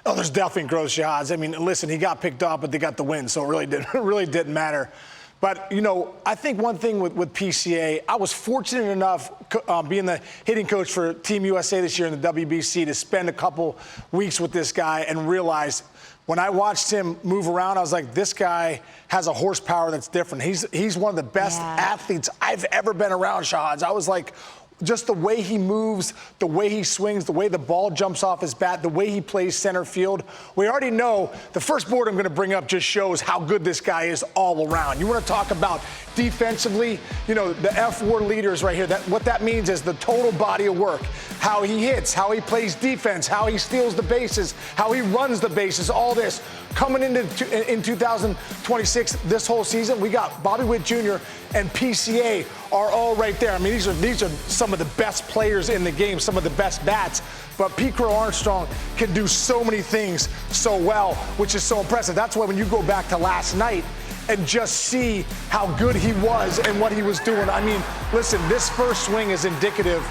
Oh, there's definitely growth shots. I mean, listen, he got picked off, but they got the win, so it really didn't matter. But, you know, I think one thing with PCA, I was fortunate enough being the hitting coach for Team USA this year in the WBC to spend a couple weeks with this guy and realize when I watched him move around, I was like, this guy has a horsepower that's different. He's one of the best athletes I've ever been around, Shahads. I was like, just the way he moves, the way he swings, the way the ball jumps off his bat, the way he plays center field. We already know the first board I'm going to bring up just shows how good this guy is all around. You want to talk about defensively, you know, the F4 leaders right here. What that means is the total body of work, how he hits, how he plays defense, how he steals the bases, how he runs the bases, all this. Coming in 2026, this whole season, we got Bobby Witt Jr. and PCA are all right there. I mean, these are some of the best players in the game, some of the best bats. But Pete Crow-Armstrong can do so many things so well, which is so impressive. That's why when you go back to last night and just see how good he was and what he was doing. I mean, listen, this first swing is indicative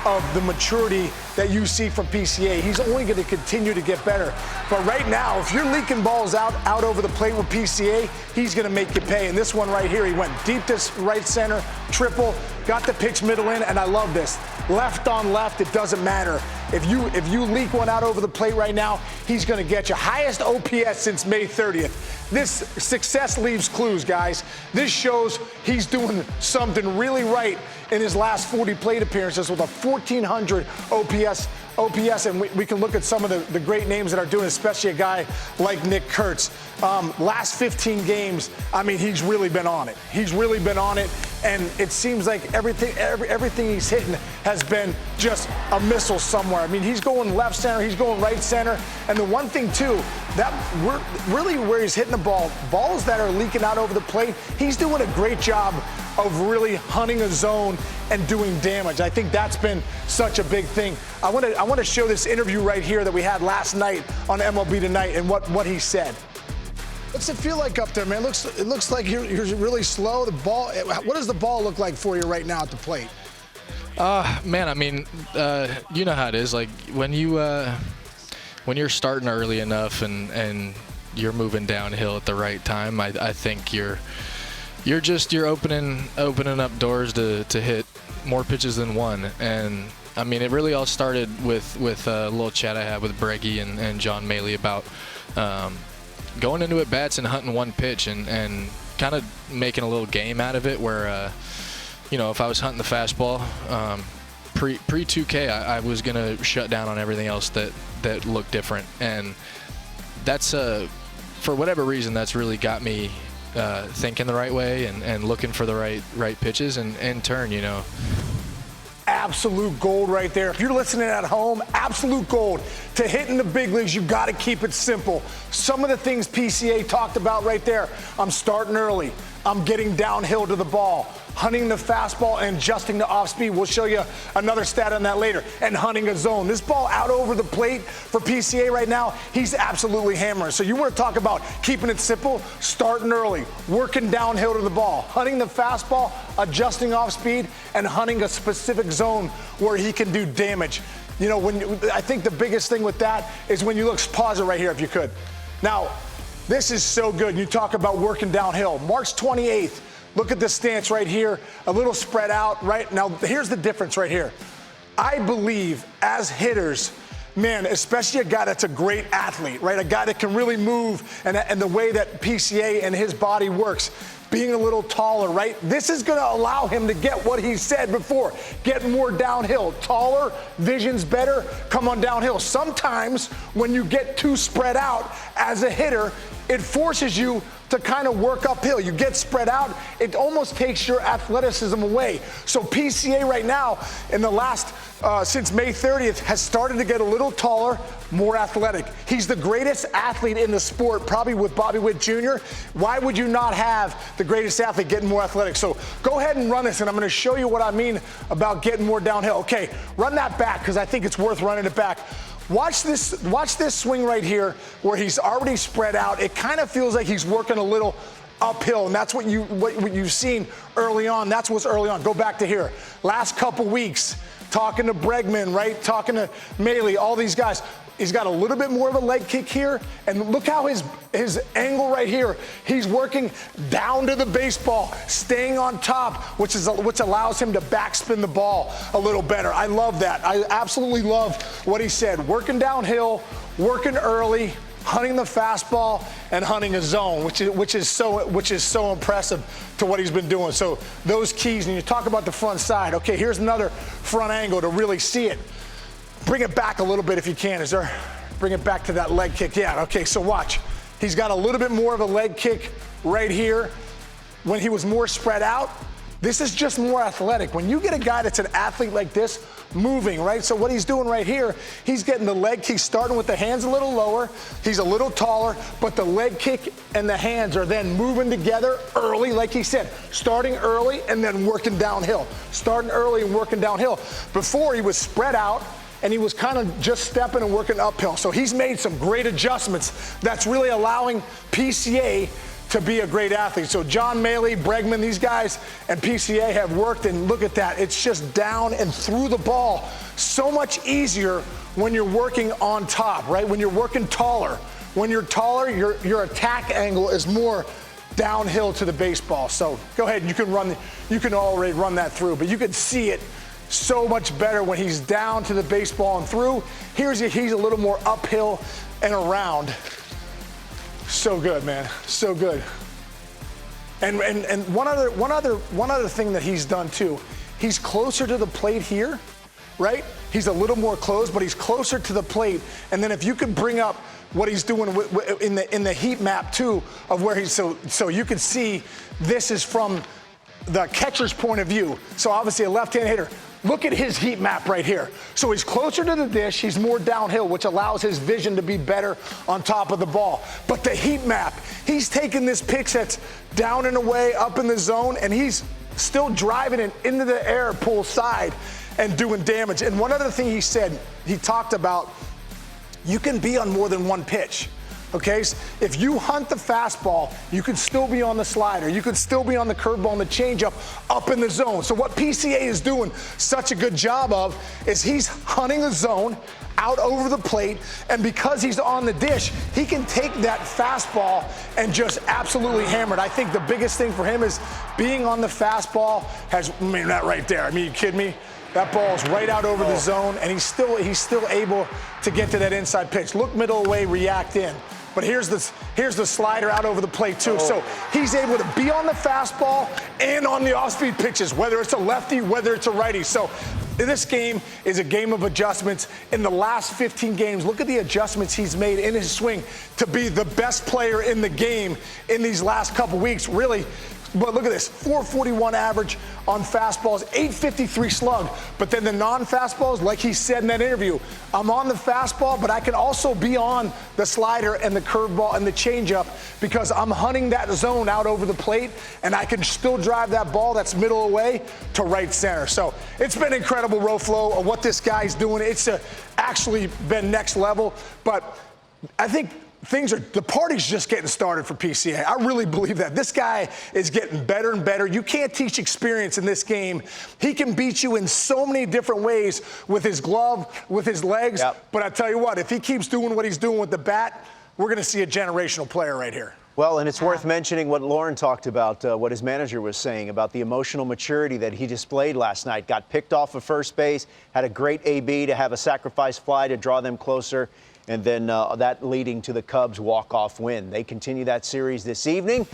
of the maturity that you see from PCA. He's only going to continue to get better. But right now, if you're leaking balls out over the plate with PCA, he's going to make you pay. And this one right here, he went deep to right center, triple, got the pitch middle in, and I love this. Left on left, it doesn't matter. If you leak one out over the plate right now, he's going to get you. Highest OPS since May 30th. This success leaves clues, guys. This shows he's doing something really right in his last 40 plate appearances with a 1,400 OPS, and we can look at some of the great names that are doing it, especially a guy like Nick Kurtz. Last 15 games, I mean, he's really been on it. He's really been on it, and it seems like everything he's hitting has been just a missile somewhere. I mean, he's going left center, he's going right center, and the one thing, too, that really where he's hitting the balls that are leaking out over the plate, he's doing a great job of really hunting a zone and doing damage. I think that's been such a big thing. I want to show this interview right here that we had last night on MLB Tonight and what he said. What's it feel like up there, man? It looks like you're really slow. The ball. What does the ball look like for you right now at the plate? Man, I mean, you know how it is. Like when you're starting early enough and you're moving downhill at the right time, I think you're opening up doors to hit more pitches than one. And I mean, it really all started with a little chat I had with Breggy and John Maley about going into at bats and hunting one pitch and kind of making a little game out of it where, you know, if I was hunting the fastball, pre-2K, I was going to shut down on everything else that looked different. And that's, for whatever reason, that's really got me thinking the right way and looking for the right pitches and in turn, you know. Absolute gold right there. If you're listening at home, absolute gold. To hit in the big leagues, you got to keep it simple. Some of the things PCA talked about right there, I'm starting early. I'm getting downhill to the ball, hunting the fastball and adjusting the off speed. We'll show you another stat on that later. And hunting a zone. This ball out over the plate for PCA right now, he's absolutely hammering. So you want to talk about keeping it simple, starting early, working downhill to the ball, hunting the fastball, adjusting off speed, and hunting a specific zone where he can do damage. You know, I think the biggest thing with that is when you look, pause it right here if you could. Now, this is so good. You talk about working downhill. March 28th, look at this stance right here, a little spread out, right? Now, here's the difference right here. I believe as hitters, man, especially a guy that's a great athlete, right? A guy that can really move and the way that PCA and his body works, being a little taller, right? This is going to allow him to get what he said before, get more downhill. Taller, vision's better, come on downhill. Sometimes when you get too spread out as a hitter, it forces you to kind of work uphill. You get spread out, it almost takes your athleticism away. So PCA right now, in the last, since May 30th, has started to get a little taller, more athletic. He's the greatest athlete in the sport, probably with Bobby Witt Jr. Why would you not have the greatest athlete getting more athletic? So go ahead and run this, and I'm going to show you what I mean about getting more downhill. Okay, run that back, because I think it's worth running it back. Watch this swing right here where he's already spread out. It kind of feels like he's working a little uphill, and that's what you've seen early on. That's what's early on. Go back to here. Last couple weeks, talking to Bregman, right? Talking to Maley, all these guys. He's got a little bit more of a leg kick here, and look how his angle right here. He's working down to the baseball, staying on top, which allows him to backspin the ball a little better. I love that. I absolutely love what he said. Working downhill, working early, hunting the fastball, and hunting a zone, which is so impressive to what he's been doing. So those keys, and you talk about the front side. Okay, here's another front angle to really see it. Bring it back a little bit if you can. Bring it back to that leg kick. Yeah, okay, so watch. He's got a little bit more of a leg kick right here. When he was more spread out, this is just more athletic. When you get a guy that's an athlete like this, moving, right? So what he's doing right here, he's getting the leg kick, starting with the hands a little lower. He's a little taller, but the leg kick and the hands are then moving together early, like he said, starting early and then working downhill. Starting early and working downhill. Before, he was spread out, and he was kind of just stepping and working uphill. So he's made some great adjustments that's really allowing PCA to be a great athlete. So John Maley, Bregman, these guys and PCA have worked, and look at that. It's just down and through the ball. So much easier when you're working on top, right? When you're working taller. When you're taller, your attack angle is more downhill to the baseball. So go ahead, you can already run that through, but you can see it so much better when he's down to the baseball and through. He's a little more uphill and around. So good, man. So good. And one other thing that he's done too. He's closer to the plate here, right? He's a little more closed, but he's closer to the plate. And then if you could bring up what he's doing in the heat map too, of where he's so you can see this is from the catcher's point of view. So obviously a left-hand hitter. Look at his heat map right here. So he's closer to the dish, he's more downhill, which allows his vision to be better on top of the ball. But the heat map, he's taking this pitch that's down and away, up in the zone, and he's still driving it into the air, pull side, and doing damage. And one other thing he said, he talked about, you can be on more than one pitch. Okay, so if you hunt the fastball, you can still be on the slider. You can still be on the curveball and the changeup up in the zone. So what PCA is doing such a good job of is he's hunting the zone out over the plate, and because he's on the dish, he can take that fastball and just absolutely hammer it. I think the biggest thing for him is being on the fastball that right there. I mean, you kidding me? That ball's right out over the zone, and he's still able to get to that inside pitch. Look middle away, react in. But here's the slider out over the plate too. So he's able to be on the fastball and on the off-speed pitches, whether it's a lefty, whether it's a righty. So this game is a game of adjustments. In the last 15 games, look at the adjustments he's made in his swing to be the best player in the game in these last couple weeks. Really. But look at this, 441 average on fastballs, 853 slug. But then the non-fastballs, like he said in that interview, I'm on the fastball, but I can also be on the slider and the curveball and the changeup because I'm hunting that zone out over the plate, and I can still drive that ball that's middle away to right center. So it's been incredible, Roflo, of what this guy's doing. It's actually been next level, but I think the party's just getting started for PCA. I really believe that. This guy is getting better and better. You can't teach experience in this game. He can beat you in so many different ways with his glove, with his legs. Yep. But I tell you what, if he keeps doing what he's doing with the bat, we're going to see a generational player right here. Well, and it's worth mentioning what Lauren talked about, what his manager was saying about the emotional maturity that he displayed last night. Got picked off of first base, had a great AB to have a sacrifice fly to draw them closer, and then that leading to the Cubs' walk-off win. They continue that series this evening.